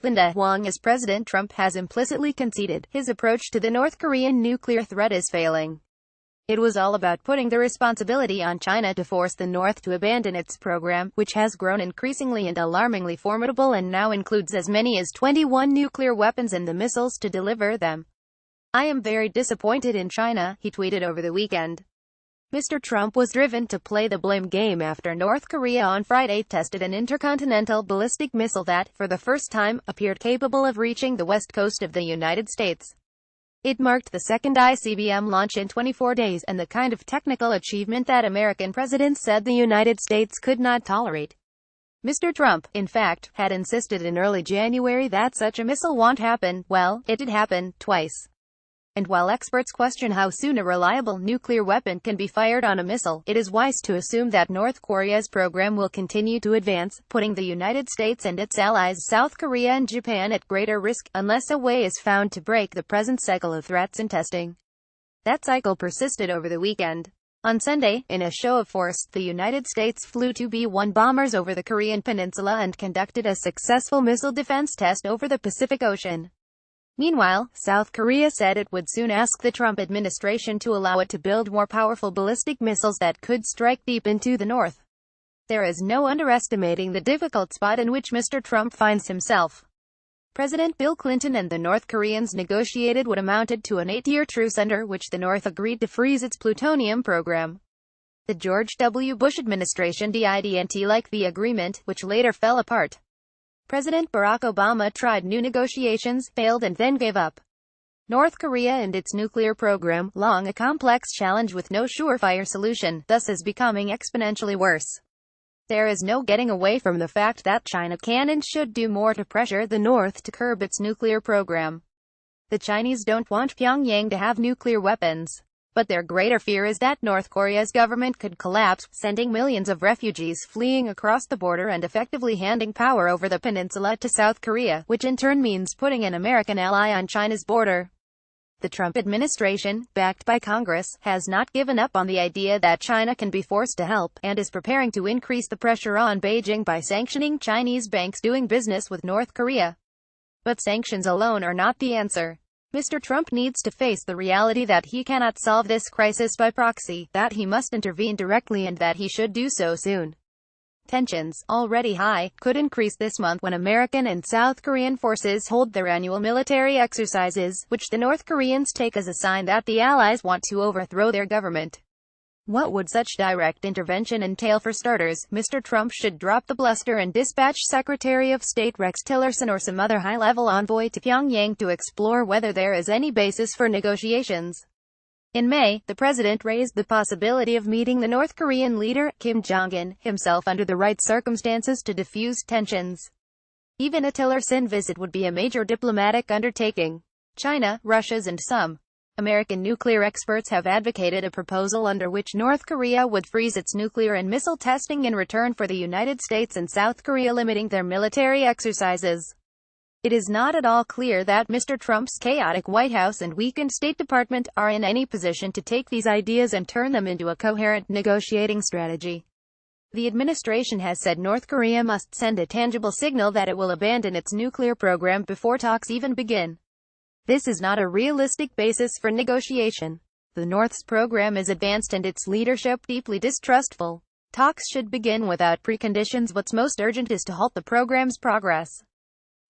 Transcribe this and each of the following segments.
Linda Huang, as President Trump has implicitly conceded, his approach to the North Korean nuclear threat is failing. It was all about putting the responsibility on China to force the North to abandon its program, which has grown increasingly and alarmingly formidable and now includes as many as 21 nuclear weapons and the missiles to deliver them. "I am very disappointed in China," he tweeted over the weekend. Mr. Trump was driven to play the blame game after North Korea on Friday tested an intercontinental ballistic missile that, for the first time, appeared capable of reaching the west coast of the United States. It marked the second ICBM launch in 24 days, and the kind of technical achievement that American presidents said the United States could not tolerate. Mr. Trump, in fact, had insisted in early January that such a missile won't happen. Well, it did happen, twice. And while experts question how soon a reliable nuclear weapon can be fired on a missile, it is wise to assume that North Korea's program will continue to advance, putting the United States and its allies South Korea and Japan at greater risk, unless a way is found to break the present cycle of threats and testing. That cycle persisted over the weekend. On Sunday, in a show of force, the United States flew two B-1 bombers over the Korean peninsula and conducted a successful missile defense test over the Pacific Ocean. Meanwhile, South Korea said it would soon ask the Trump administration to allow it to build more powerful ballistic missiles that could strike deep into the north. There is no underestimating the difficult spot in which Mr. Trump finds himself. President Bill Clinton and the North Koreans negotiated what amounted to an 8-year truce under which the North agreed to freeze its plutonium program. The George W. Bush administration didn't like the agreement, which later fell apart. President Barack Obama tried new negotiations, failed and then gave up. North Korea and its nuclear program, long a complex challenge with no surefire solution, thus is becoming exponentially worse. There is no getting away from the fact that China can and should do more to pressure the North to curb its nuclear program. The Chinese don't want Pyongyang to have nuclear weapons. But their greater fear is that North Korea's government could collapse, sending millions of refugees fleeing across the border and effectively handing power over the peninsula to South Korea, which in turn means putting an American ally on China's border. The Trump administration, backed by Congress, has not given up on the idea that China can be forced to help, and is preparing to increase the pressure on Beijing by sanctioning Chinese banks doing business with North Korea. But sanctions alone are not the answer. Mr. Trump needs to face the reality that he cannot solve this crisis by proxy, that he must intervene directly and that he should do so soon. Tensions, already high, could increase this month when American and South Korean forces hold their annual military exercises, which the North Koreans take as a sign that the allies want to overthrow their government. What would such direct intervention entail? For starters, Mr. Trump should drop the bluster and dispatch Secretary of State Rex Tillerson or some other high-level envoy to Pyongyang to explore whether there is any basis for negotiations. In May, the president raised the possibility of meeting the North Korean leader, Kim Jong-un, himself under the right circumstances to defuse tensions. Even a Tillerson visit would be a major diplomatic undertaking. China, Russia's and some American nuclear experts have advocated a proposal under which North Korea would freeze its nuclear and missile testing in return for the United States and South Korea limiting their military exercises. It is not at all clear that Mr. Trump's chaotic White House and weakened State Department are in any position to take these ideas and turn them into a coherent negotiating strategy. The administration has said North Korea must send a tangible signal that it will abandon its nuclear program before talks even begin. This is not a realistic basis for negotiation. The North's program is advanced and its leadership deeply distrustful. Talks should begin without preconditions. What's most urgent is to halt the program's progress.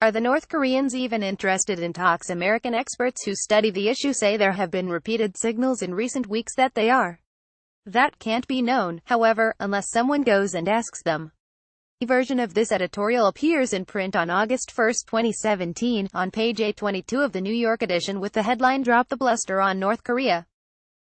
Are the North Koreans even interested in talks? American experts who study the issue say there have been repeated signals in recent weeks that they are. That can't be known, however, unless someone goes and asks them. A version of this editorial appears in print on August 1, 2017, on page 822 of the New York edition with the headline "Drop the Bluster on North Korea."